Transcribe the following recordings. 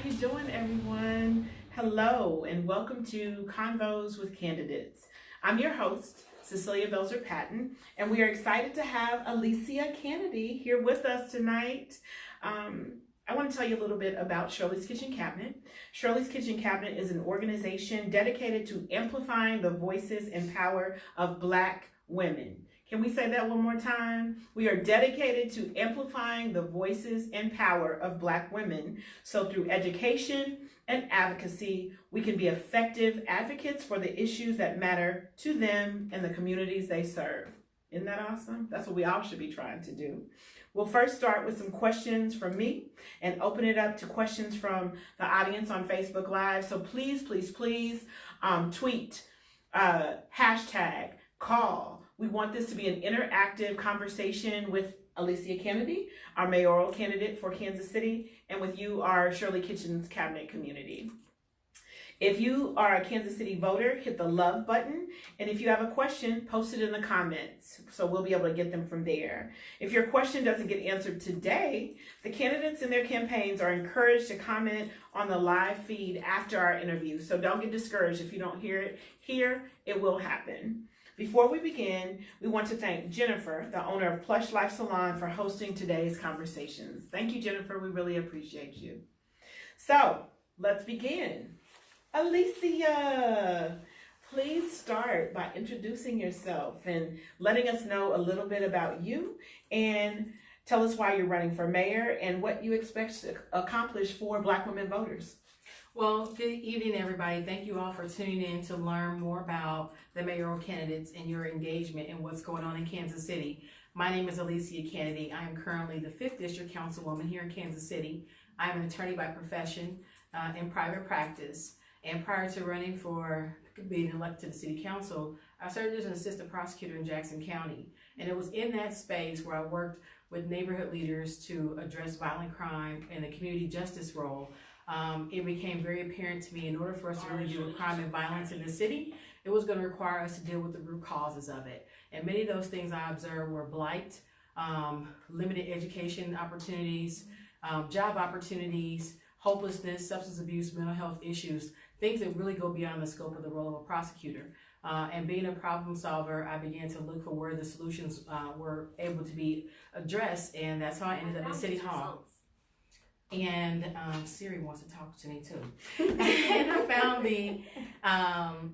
you doing, everyone? Hello, and welcome to Convos with Candidates. I'm your host, Cecilia Belser-Patton, and we are excited to have Alissia Canady here with us tonight. I want to tell you a little bit about Shirley's Kitchen Cabinet. Shirley's Kitchen Cabinet is an organization dedicated to amplifying the voices and power of Black women. Can we say that one more time? We are dedicated to amplifying the voices and power of Black women. So through education and advocacy, we can be effective advocates for the issues that matter to them and the communities they serve. Isn't that awesome? That's what we all should be trying to do. We'll first start with some questions from me and open it up to questions from the audience on Facebook Live. So please tweet, hashtag, call. We want this to be an interactive conversation with Alissia Canady, our mayoral candidate for Kansas City, and with you, our Shirley Kitchen's Cabinet community. If you are a Kansas City voter, hit the love button. And if you have a question, post it in the comments so we'll be able to get them from there. If your question doesn't get answered today, the candidates and their campaigns are encouraged to comment on the live feed after our interview. So don't get discouraged if you don't hear it here, it will happen. Before we begin, we want to thank Jennifer, the owner of Plush Life Salon, for hosting today's conversations. Thank you, Jennifer. We really appreciate you. So let's begin. Alissia, please start by introducing yourself and letting us know a little bit about you and tell us why you're running for mayor and what you expect to accomplish for Black women voters. Well, good evening, everybody. Thank you all for tuning in to learn more about the mayoral candidates and your engagement and what's going on in Kansas City. My name is Alissia Canady. I am currently the 5th District Councilwoman here in Kansas City. I am an attorney by profession in private practice. And prior to running for being elected to the city council, I served as an assistant prosecutor in Jackson County. And it was in that space where I worked with neighborhood leaders to address violent crime and the community justice role. It became very apparent to me in order for us to really deal with crime and violence in the city, it was going to require us to deal with the root causes of it. And many of those things I observed were blight, limited education opportunities, job opportunities, hopelessness, substance abuse, mental health issues, things that really go beyond the scope of the role of a prosecutor. And being a problem solver, I began to look for where the solutions were able to be addressed, and that's how I ended up in City Hall. And Siri wants to talk to me too. And I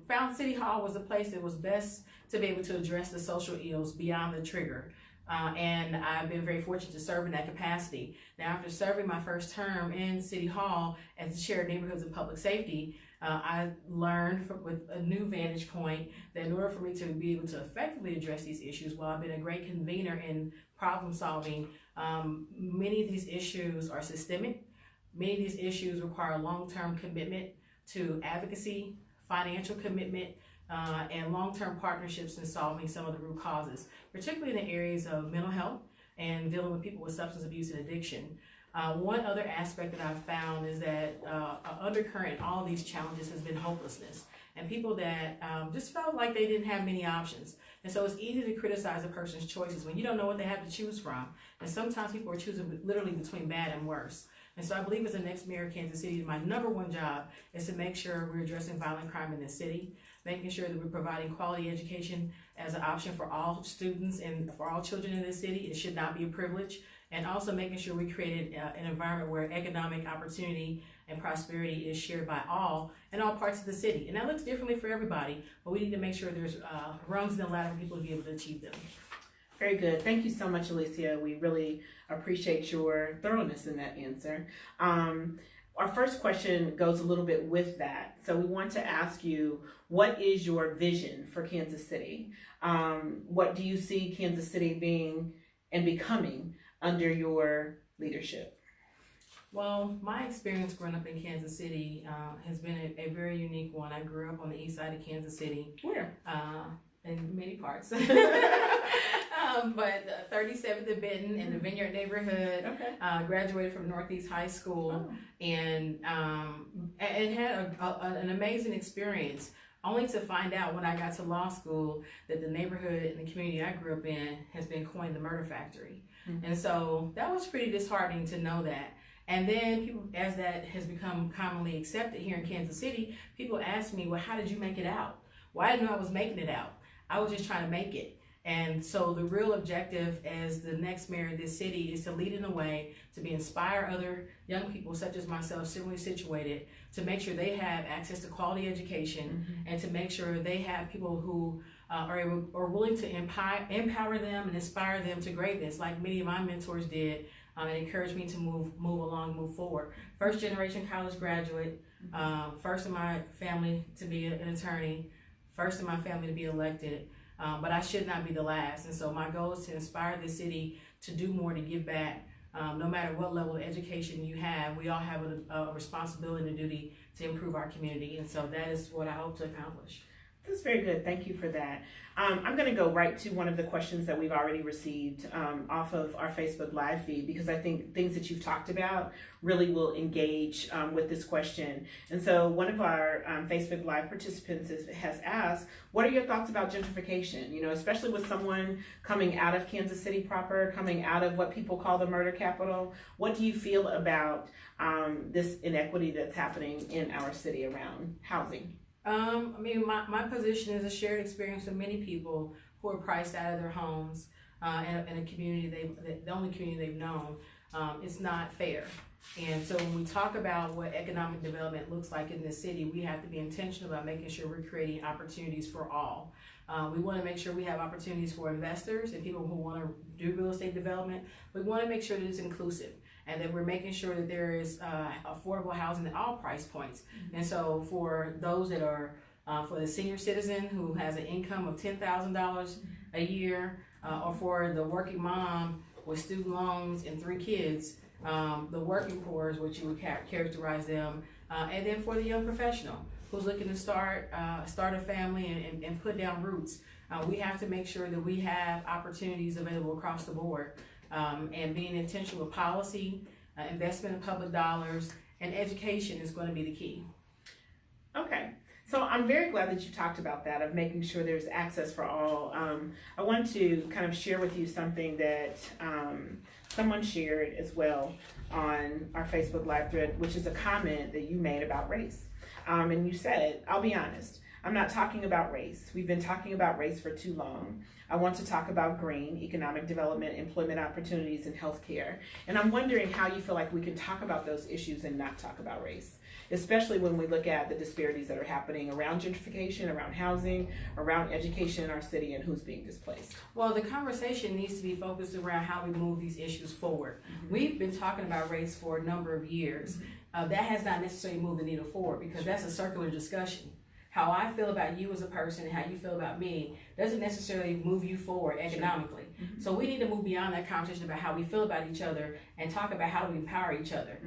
found City Hall was a place that was best to be able to address the social ills beyond the trigger. And I've been very fortunate to serve in that capacity. Now, after serving my first term in City Hall as the chair of neighborhoods and public safety, I learned with a new vantage point that in order for me to be able to effectively address these issues, while I've been a great convener in problem solving, many of these issues are systemic. Many of these issues require long-term commitment to advocacy, financial commitment, and long-term partnerships in solving some of the root causes, particularly in the areas of mental health and dealing with people with substance abuse and addiction. One other aspect that I've found is that an undercurrent in all of these challenges has been hopelessness, and people that just felt like they didn't have many options. And so it's easy to criticize a person's choices when you don't know what they have to choose from. And sometimes people are choosing literally between bad and worse. And so I believe as the next mayor of Kansas City, my number one job is to make sure we're addressing violent crime in this city, making sure that we're providing quality education as an option for all students and for all children in this city. It should not be a privilege. And also making sure we created an environment where economic opportunity and prosperity is shared by all in all parts of the city. And that looks differently for everybody, but we need to make sure there's rungs in the ladder for people to be able to achieve them. Very good. Thank you so much, Alissia. We really appreciate your thoroughness in that answer. Our first question goes a little bit with that. So we want to ask you, what is your vision for Kansas City? What do you see Kansas City being and becoming under your leadership? Well, my experience growing up in Kansas City has been a very unique one. I grew up on the east side of Kansas City. Where? In many parts. But 37th and Benton in the Vineyard neighborhood. Okay. Graduated from Northeast High School. And had an amazing experience, only to find out when I got to law school that the neighborhood and the community I grew up in has been coined the murder factory. Mm-hmm. And so that was pretty disheartening to know that. And then people, as that has become commonly accepted here in Kansas City, people ask me, well, how did you make it out? Well, I didn't know I was making it out. I was just trying to make it. And so the real objective as the next mayor of this city is to lead in a way to inspire other young people such as myself, similarly situated, to make sure they have access to quality education, and to make sure they have people who are willing to empower them and inspire them to greatness, like many of my mentors did, and encouraged me to move forward. First generation college graduate, first in my family to be an attorney, first in my family to be elected. But I should not be the last. And so my goal is to inspire the city to do more, to give back. No matter what level of education you have, we all have a responsibility and a duty to improve our community. And so that is what I hope to accomplish. That's very good. Thank you for that. I'm going to go right to one of the questions that we've already received off of our Facebook Live feed, because I think things that you've talked about really will engage with this question. And so one of our Facebook Live participants has asked, what are your thoughts about gentrification? You know, especially with someone coming out of Kansas City proper, coming out of what people call the murder capital. What do you feel about this inequity that's happening in our city around housing? I mean, my position is a shared experience with many people who are priced out of their homes in a community the only community they've known. It's not fair. And so when we talk about what economic development looks like in this city, we have to be intentional about making sure we're creating opportunities for all. We want to make sure we have opportunities for investors and people who want to do real estate development. We want to make sure that it's inclusive, and that we're making sure that there is affordable housing at all price points. And so for those that are, for the senior citizen who has an income of $10,000 a year, or for the working mom with student loans and 3 kids, the working poor is what you would characterize them, and then for the young professional who's looking to start a family and put down roots, we have to make sure that we have opportunities available across the board. And being intentional with policy, investment in public dollars, and education is going to be the key. Okay. So I'm very glad that you talked about that, of making sure there's access for all. I want to kind of share with you something that someone shared as well on our Facebook Live thread, which is a comment that you made about race. And you said, I'll be honest, I'm not talking about race. We've been talking about race for too long. I want to talk about green, economic development, employment opportunities, and healthcare. And I'm wondering how you feel like we can talk about those issues and not talk about race, especially when we look at the disparities that are happening around gentrification, around housing, around education in our city, and who's being displaced. Well, the conversation needs to be focused around how we move these issues forward. We've been talking about race for a number of years. That has not necessarily moved the needle forward, because that's a circular discussion. How I feel about you as a person and how you feel about me doesn't necessarily move you forward economically. So we need to move beyond that conversation about how we feel about each other and talk about how we empower each other.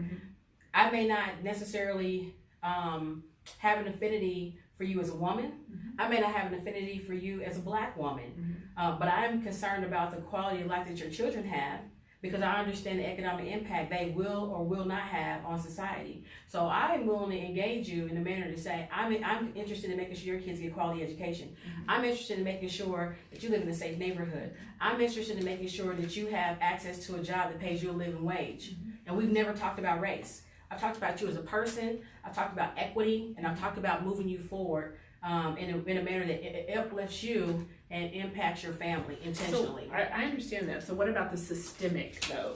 I may not necessarily have an affinity for you as a woman. I may not have an affinity for you as a Black woman, but I'm concerned about the quality of life that your children have, because I understand the economic impact they will or will not have on society. So I am willing to engage you in a manner to say, I'm interested in making sure your kids get quality education. I'm interested in making sure that you live in a safe neighborhood. I'm interested in making sure that you have access to a job that pays you a living wage. And we've never talked about race. I've talked about you as a person, I've talked about equity, and I've talked about moving you forward in a manner that it uplifts you and impacts your family intentionally. So I understand that. So what about the systemic, though?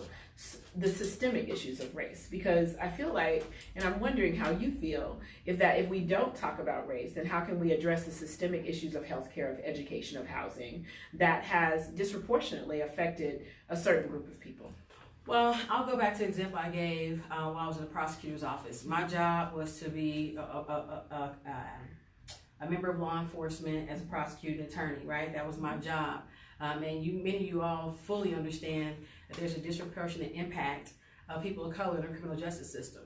The systemic issues of race? Because I feel like, and I'm wondering how you feel, if we don't talk about race, then how can we address the systemic issues of healthcare, of education, of housing that has disproportionately affected a certain group of people? Well, I'll go back to the example I gave while I was in the prosecutor's office. My job was to be a member of law enforcement as a prosecuting attorney, right? That was my job. And many of you all fully understand that there's a disproportionate impact of people of color in the criminal justice system.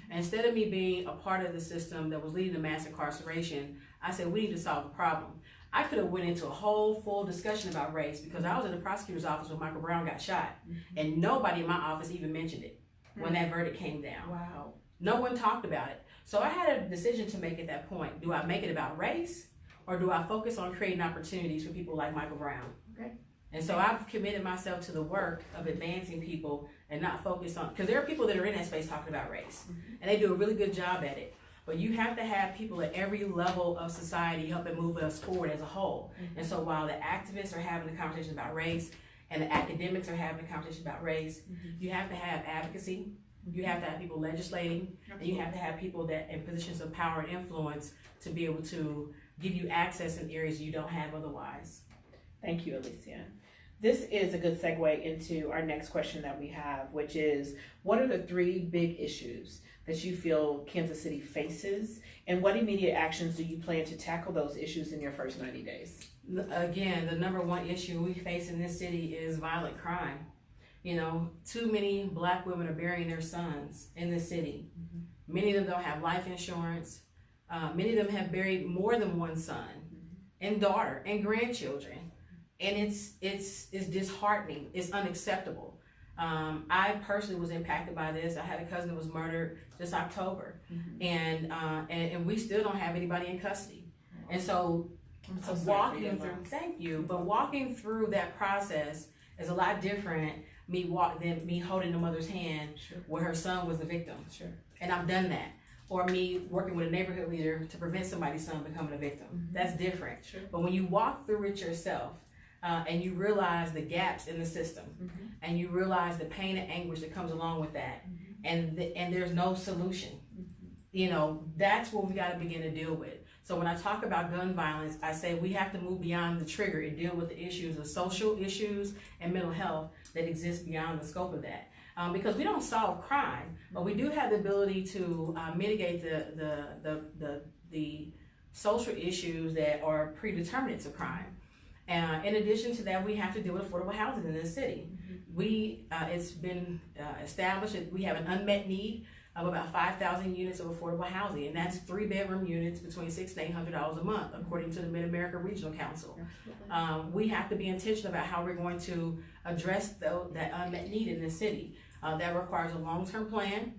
And instead of me being a part of the system that was leading to mass incarceration, I said, we need to solve the problem. I could have went into a whole full discussion about race, because I was in the prosecutor's office when Michael Brown got shot, and nobody in my office even mentioned it when that verdict came down. Wow. No one talked about it. So I had a decision to make at that point. Do I make it about race, or do I focus on creating opportunities for people like Michael Brown? Okay. And so I've committed myself to the work of advancing people and not focus on, because there are people that are in that space talking about race, and they do a really good job at it. But you have to have people at every level of society helping move us forward as a whole. And so while the activists are having the conversation about race and the academics are having the conversation about race, you have to have advocacy, you have to have people legislating, and you have to have people that in positions of power and influence to be able to give you access in areas you don't have otherwise. Thank you, Alissia. This is a good segue into our next question that we have, which is, what are the 3 big issues that you feel Kansas City faces, and what immediate actions do you plan to tackle those issues in your first 90 days? Again, the number 1 issue we face in this city is violent crime. You know, too many Black women are burying their sons in this city. Many of them don't have life insurance. Many of them have buried more than one son and daughter and grandchildren. And it's disheartening. It's unacceptable. I personally was impacted by this. I had a cousin that was murdered this October, and we still don't have anybody in custody. And so, walking through, thank you, but walking through that process is a lot different than me holding the mother's hand where her son was the victim. And I've done that. Or me working with a neighborhood leader to prevent somebody's son becoming a victim. That's different. But when you walk through it yourself, and you realize the gaps in the system, and you realize the pain and anguish that comes along with that, and there's no solution, you know, that's what we got to begin to deal with. So when I talk about gun violence, I say we have to move beyond the trigger and deal with the issues of social issues and mental health that exist beyond the scope of that. Because we don't solve crime, but we do have the ability to mitigate the social issues that are predeterminants of crime. In addition to that, we have to deal with affordable housing in this city. It's been established that we have an unmet need of about 5,000 units of affordable housing, and that's 3-bedroom units between $600 and $800 a month, according to the Mid-America Regional Council. We have to be intentional about how we're going to address that unmet need in this city. That requires a long-term plan.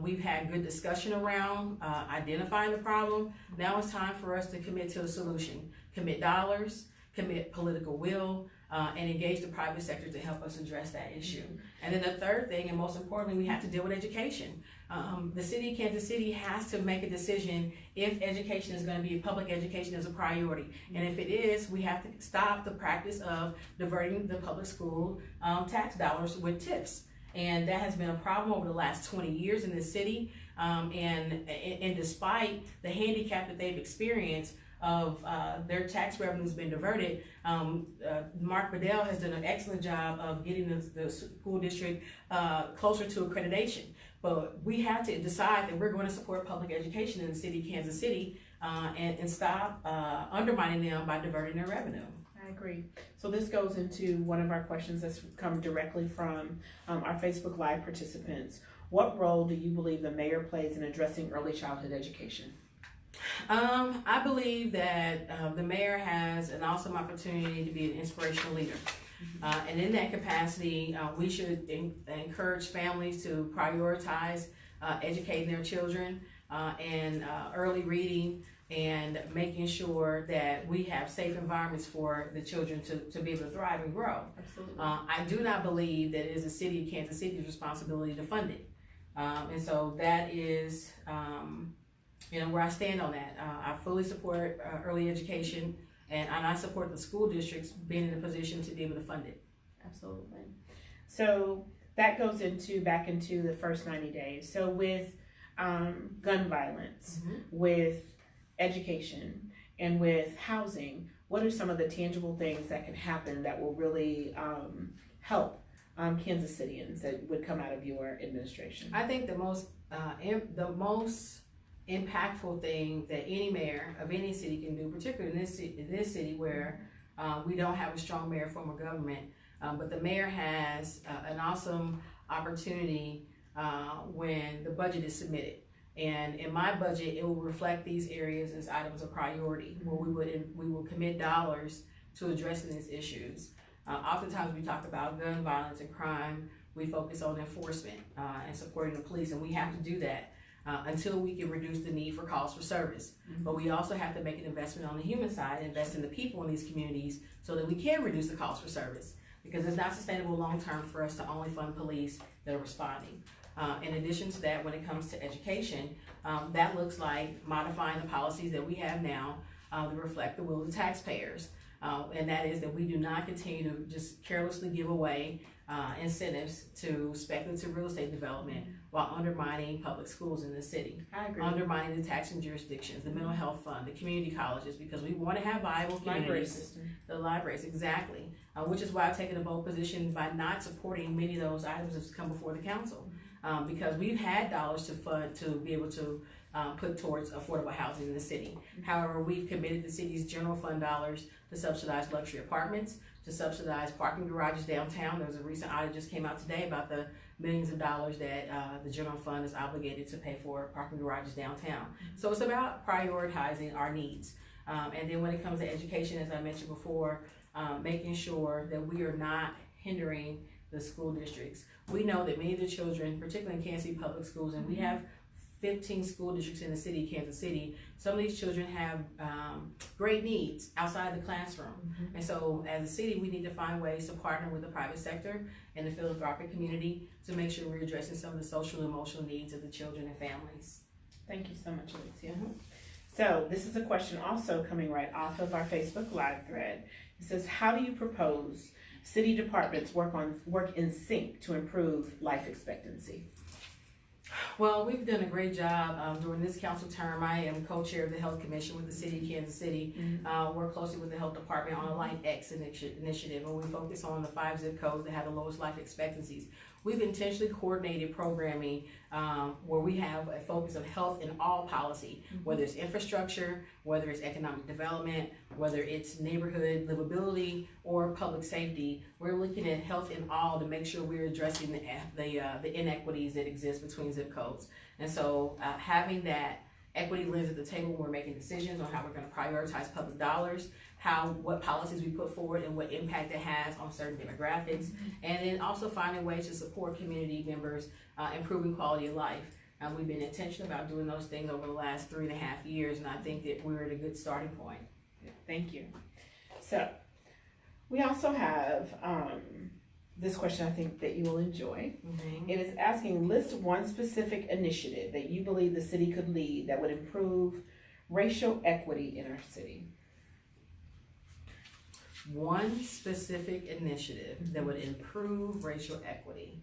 We've had good discussion around identifying the problem. Now it's time for us to commit to a solution. Commit dollars, commit political will, and engage the private sector to help us address that issue. And then the third thing, and most importantly, we have to deal with education. The city of Kansas City has to make a decision if education is going to be, public education is a priority. And if it is, we have to stop the practice of diverting the public school tax dollars with tips. And that has been a problem over the last 20 years in this city. And despite the handicap that they've experienced of their tax revenues being diverted, Mark Bedell has done an excellent job of getting the school district closer to accreditation. But we have to decide that we're going to support public education in the city of Kansas City and stop undermining them by diverting their revenue. I agree. So this goes into one of our questions that's come directly from our Facebook Live participants. What role do you believe the mayor plays in addressing early childhood education? I believe that the mayor has an awesome opportunity to be an inspirational leader. And in that capacity, we should encourage families to prioritize educating their children and early reading, and making sure that we have safe environments for the children to be able to thrive and grow. Absolutely. I do not believe that it is the city of Kansas City's responsibility to fund it. And so that is where I stand on that. I fully support early education, and I support the school districts being in a position to be able to fund it. Absolutely. So that goes back into the first 90 days. So with gun violence, with education, and with housing, what are some of the tangible things that can happen that will really help Kansas Cityans that would come out of your administration? I think the most impactful thing that any mayor of any city can do, particularly in this city where we don't have a strong mayor form of government, but the mayor has an awesome opportunity when the budget is submitted. And in my budget, it will reflect these areas as items of priority, where we will commit dollars to addressing these issues. Oftentimes we talk about gun violence and crime. We focus on enforcement and supporting the police, and we have to do that until we can reduce the need for calls for service. But we also have to make an investment on the human side, invest in the people in these communities so that we can reduce the calls for service. because it's not sustainable long-term for us to only fund police that are responding. In addition to that, when it comes to education, that looks like modifying the policies that we have now to reflect the will of the taxpayers. And that is that we do not continue to just carelessly give away incentives to speculative real estate development while undermining public schools in the city. I agree. Undermining the taxing jurisdictions, the mental health fund, the community colleges, because we want to have viable Library communities. system. The libraries, exactly. Which is why I've taken a bold position by not supporting many of those items that's come before the council. Because we've had dollars to fund, to be able to put towards affordable housing in the city. However, we've committed the city's general fund dollars to subsidize luxury apartments, to subsidize parking garages downtown. There was a recent audit just came out today about the millions of dollars that the general fund is obligated to pay for parking garages downtown. So it's about prioritizing our needs. And then when it comes to education, as I mentioned before, making sure that we are not hindering the school districts. We know that many of the children, particularly in Kansas City public schools, and we have 15 school districts in the city, Kansas City, some of these children have great needs outside the classroom. And so as a city, we need to find ways to partner with the private sector and the philanthropic community to make sure we're addressing some of the social and emotional needs of the children and families. Thank you so much, Alissia. So this is a question also coming right off of our Facebook Live thread. It says, how do you propose city departments work in sync to improve life expectancy? Well, we've done a great job during this council term. I am co-chair of the Health Commission with the City of Kansas City. Work closely with the Health Department on a Life X initiative, and we focus on the 5 zip codes that have the lowest life expectancies. We've intentionally coordinated programming where we have a focus on health in all policy, whether it's infrastructure, whether it's economic development, whether it's neighborhood livability or public safety. We're looking at health in all to make sure we're addressing the inequities that exist between zip codes. And so having that equity lens at the table when we're making decisions on how we're going to prioritize public dollars, what policies we put forward and what impact it has on certain demographics, and then also finding ways to support community members, improving quality of life. We've been intentional about doing those things over the last 3.5 years, and I think that we're at a good starting point. Thank you. So we also have this question I think that you will enjoy. It is asking, list one specific initiative that you believe the city could lead that would improve racial equity in our city. One specific initiative that would improve racial equity.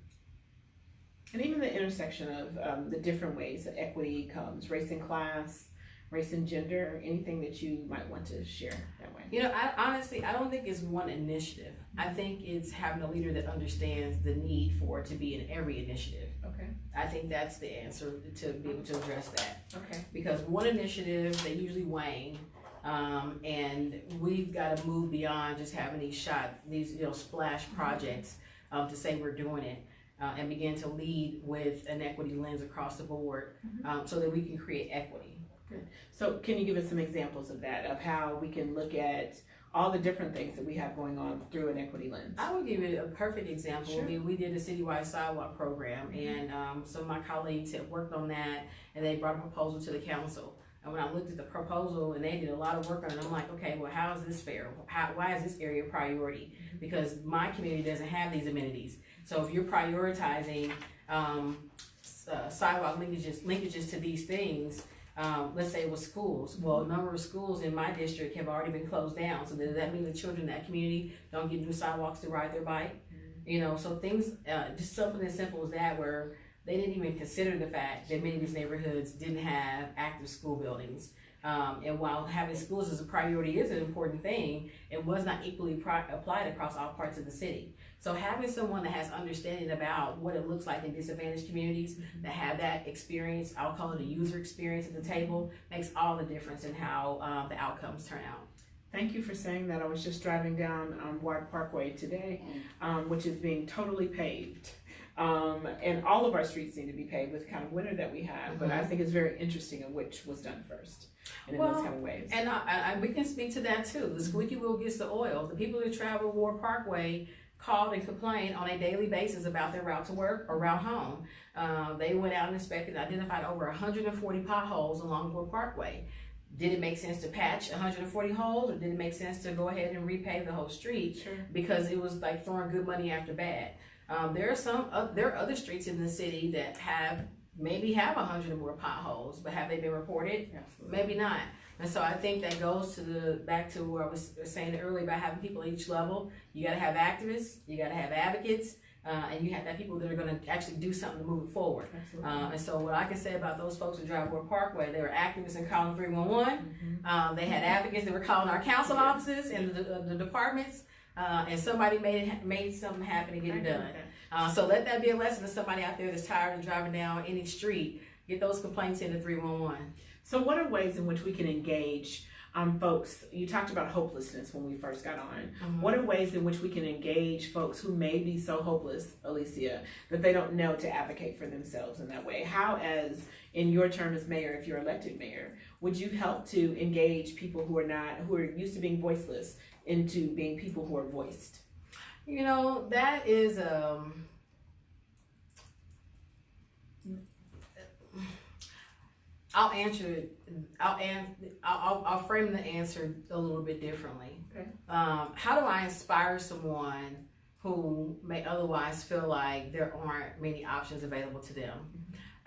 And even the intersection of the different ways that equity comes, race and class, race and gender, anything that you might want to share that way. You know, I don't think it's one initiative. I think it's having a leader that understands the need for it to be in every initiative. Okay. I think that's the answer to be able to address that. Okay. Because one initiative, they usually wane. And we've got to move beyond just having these splash projects to say we're doing it and begin to lead with an equity lens across the board so that we can create equity. Good. So can you give us some examples of that, of how we can look at all the different things that we have going on through an equity lens? I will give you a perfect example. Sure. I mean, we did a citywide sidewalk program, and some of my colleagues had worked on that, and they brought a proposal to the council. And when I looked at the proposal, and they did a lot of work on it, I'm like, okay, well, how is this fair? Why is this area a priority? Because my community doesn't have these amenities. So if you're prioritizing sidewalk linkages to these things, let's say it was schools. Well, a number of schools in my district have already been closed down. So does that mean the children in that community don't get new sidewalks to ride their bike? You know, so things, just something as simple as that, where they didn't even consider the fact that many of these neighborhoods didn't have active school buildings. And while having schools as a priority is an important thing, it was not equally applied across all parts of the city. So having someone that has understanding about what it looks like in disadvantaged communities, that have that experience, I'll call it a user experience at the table, makes all the difference in how the outcomes turn out. Thank you for saying that. I was just driving down Ward Parkway today, which is being totally paved. And all of our streets need to be paved with the kind of winter that we have, but I think it's very interesting in which was done first and in those kind of ways. And we can speak to that too. The squeaky wheel gets the oil. The people who travel Ward Parkway called and complained on a daily basis about their route to work or route home. They went out and inspected and identified over 140 potholes along Ward Parkway. did it make sense to patch 140 holes, or did it make sense to go ahead and repave the whole street? Sure. Because it was like throwing good money after bad. There are other streets in the city that maybe have 100 or more potholes, but have they been reported? Absolutely. Maybe not. And so I think that goes back to what I was saying earlier about having people at each level. You got to have activists, you got to have advocates, and you have to have people that are going to actually do something to move it forward. And so what I can say about those folks at Driveway Parkway, they were activists in calling 311. They had advocates that were calling our council offices and the departments, and somebody made something happen and get it done. So let that be a lesson to somebody out there that's tired of driving down any street. Get those complaints into 311. So what are ways in which we can engage folks? You talked about hopelessness when we first got on. What are ways in which we can engage folks who may be so hopeless, Alissia, that they don't know to advocate for themselves in that way? How, as in your term as mayor, if you're elected mayor, would you help to engage people who are used to being voiceless into being people who are voiced? You know, that is I'll answer it. I'll frame the answer a little bit differently. Okay. How do I inspire someone who may otherwise feel like there aren't many options available to them?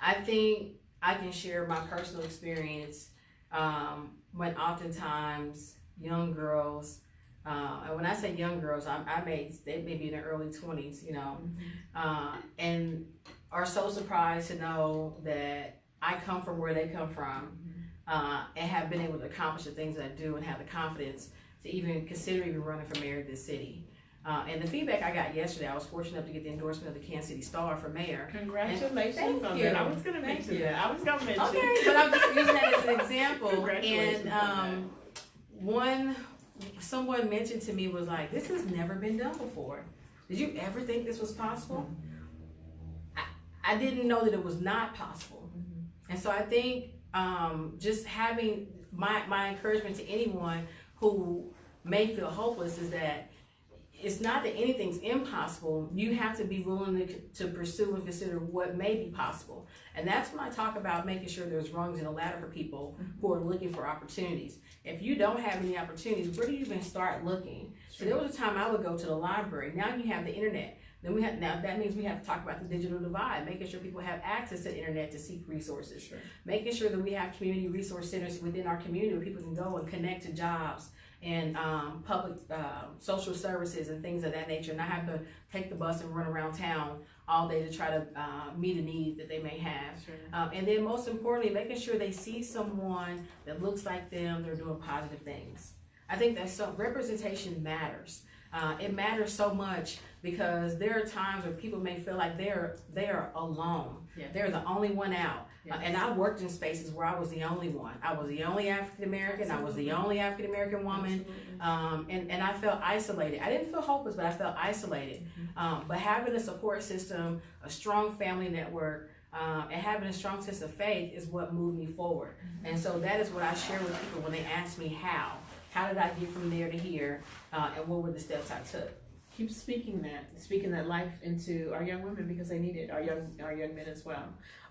I think I can share my personal experience when oftentimes young girls, and when I say young girls, they may be in their early 20s, you know, and are so surprised to know that I come from where they come from, and have been able to accomplish the things that I do and have the confidence to even consider running for mayor of this city. And the feedback I got yesterday, I was fortunate enough to get the endorsement of the Kansas City Star for mayor. Congratulations on that. I was going to mention that. I was going to mention. Okay, but I'm just using that as an example. And someone mentioned to me was like, this has never been done before. Did you ever think this was possible? I didn't know that it was not possible. And so I think just having my encouragement to anyone who may feel hopeless is that it's not that anything's impossible. You have to be willing to pursue and consider what may be possible. And that's when I talk about making sure there's rungs in the ladder for people who are looking for opportunities. If you don't have any opportunities, where do you even start looking? So there was a time I would go to the library. Now you have the internet. Now that means we have to talk about the digital divide, making sure people have access to the internet to seek resources. Sure. Making sure that we have community resource centers within our community where people can go and connect to jobs and public social services and things of that nature, not have to take the bus and run around town all day to try to meet a need that they may have. Sure. And then most importantly, making sure they see someone that looks like them, they're doing positive things. I think that representation matters. It matters so much because there are times where people may feel like they're alone. Yes. They're the only one out. Yes. And I worked in spaces where I was the only one. I was the only African American. I was the only African American woman. And I felt isolated. I didn't feel hopeless, but I felt isolated. But having a support system, a strong family network, and having a strong sense of faith is what moved me forward. And so that is what I share with people when they ask me how. How did I get from there to here, and what were the steps I took? Keep speaking that life into our young women because they need it, our young men as well.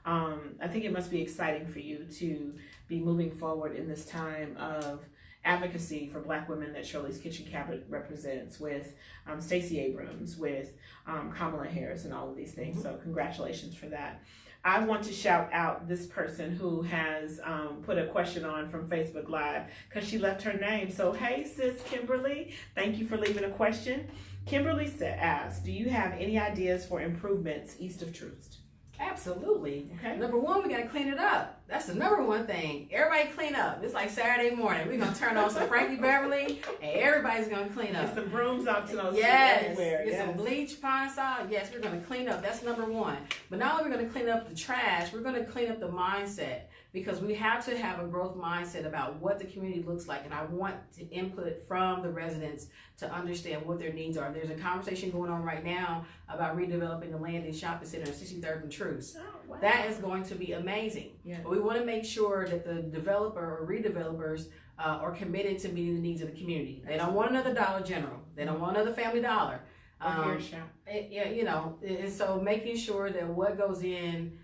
I think it must be exciting for you to be moving forward in this time of advocacy for Black women that Shirley's Kitchen Cabinet represents, with Stacey Abrams, with Kamala Harris, and all of these things. So congratulations for that. I want to shout out this person who has put a question on from Facebook Live because she left her name. So, hey, sis Kimberly, thank you for leaving a question. Kimberly asked, do you have any ideas for improvements east of Troost? Absolutely. Okay. Number one, we got to clean it up. That's the number one thing. Everybody clean up. It's like Saturday morning. We're going to turn on some Frankie Beverly, and everybody's going to clean up. Get some brooms out to those everywhere. Get some bleach, pine sol. Yes, we're going to clean up. That's number one. But not only are we going to clean up the trash, we're going to clean up the mindset, because we have to have a growth mindset about what the community looks like. And I want to input from the residents to understand what their needs are. There's a conversation going on right now about redeveloping the land and shopping center in 63rd and Troost. Oh, wow. That is going to be amazing. Yeah. But we want to make sure that the developer or redevelopers are committed to meeting the needs of the community. They don't want another Dollar General. They don't want another Family Dollar. Or Hair Shop. Yeah, you know, and so making sure that what goes in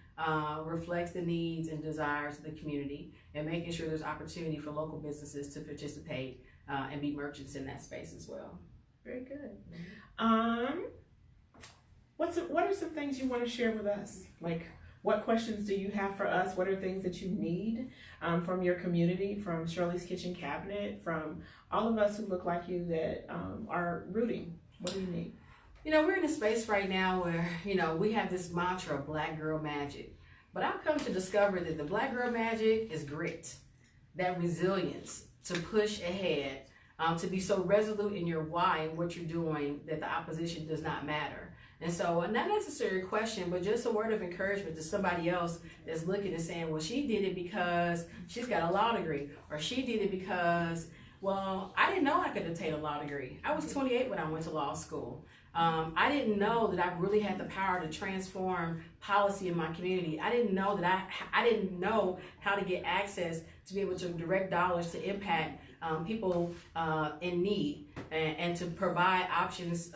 reflects the needs and desires of the community, and making sure there's opportunity for local businesses to participate and be merchants in that space as well. Very good. What are some things you want to share with us? Like, what questions do you have for us? What are things that you need from your community, from Shirley's Kitchen Cabinet, from all of us who look like you that are rooting? What do you need? You know, we're in a space right now where, you know, we have this mantra, Black Girl Magic. But I've come to discover that the Black Girl Magic is grit, that resilience to push ahead, to be so resolute in your why and what you're doing that the opposition does not matter. And so, not necessarily a question, but just a word of encouragement to somebody else that's looking and saying, well, she did it because she's got a law degree, or she did it because, well, I didn't know I could obtain a law degree. I was 28 when I went to law school. I didn't know that I really had the power to transform policy in my community. I didn't know that I didn't know how to get access to be able to direct dollars to impact people in need and to provide options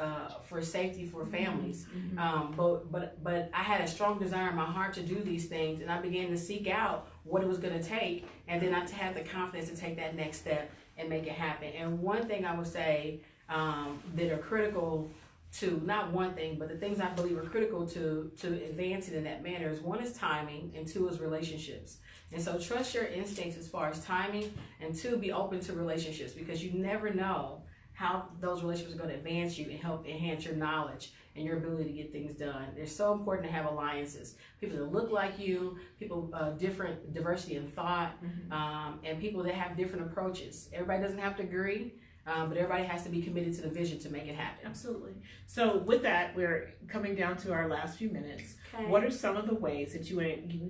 for safety for families. But I had a strong desire in my heart to do these things, and I began to seek out what it was going to take, and then to have the confidence to take that next step and make it happen. And one thing I would say that are critical to, not one thing, but the things I believe are critical to advancing in that manner is, one is timing, and two is relationships. And so trust your instincts as far as timing, and two, be open to relationships, because you never know how those relationships are going to advance you and help enhance your knowledge and your ability to get things done. They're so important to have alliances. People that look like you, people, different diversity in thought, and people that have different approaches. Everybody doesn't have to agree, but everybody has to be committed to the vision to make it happen. Absolutely. So with that, we're coming down to our last few minutes. Okay. What are some of the ways that you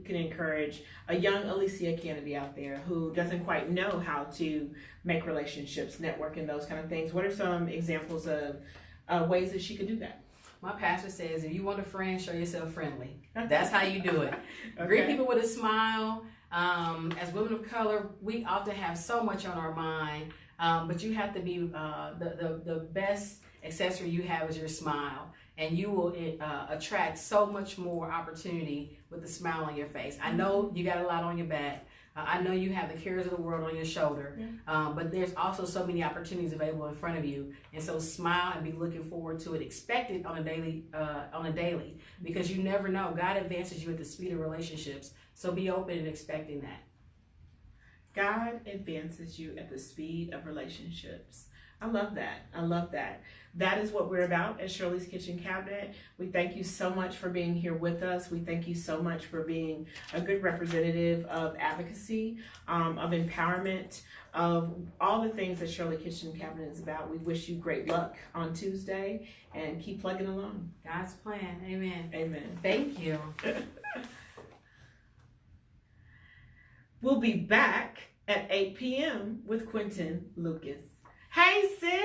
can encourage a young Alissia Canady out there who doesn't quite know how to make relationships, network, and those kind of things? What are some examples of ways that she could do that? My pastor says, if you want a friend, show yourself friendly. That's how you do it. Okay. Greet people with a smile. As women of color, we often have so much on our mind. But you have to be, the best accessory you have is your smile, and you will attract so much more opportunity with a smile on your face. I know you got a lot on your back. I know you have the cares of the world on your shoulder, but there's also so many opportunities available in front of you. And so smile and be looking forward to it. Expect it on a daily, because you never know. God advances you at the speed of relationships. So be open and expecting that. God advances you at the speed of relationships. I love that. I love that. That is what we're about at Shirley's Kitchen Cabinet. We thank you so much for being here with us. We thank you so much for being a good representative of advocacy, of empowerment, of all the things that Shirley Kitchen Cabinet is about. We wish you great luck on Tuesday, and keep plugging along. God's plan. Amen. Amen. Thank you. We'll be back at 8 p.m. with Quentin Lucas. Hey, sis!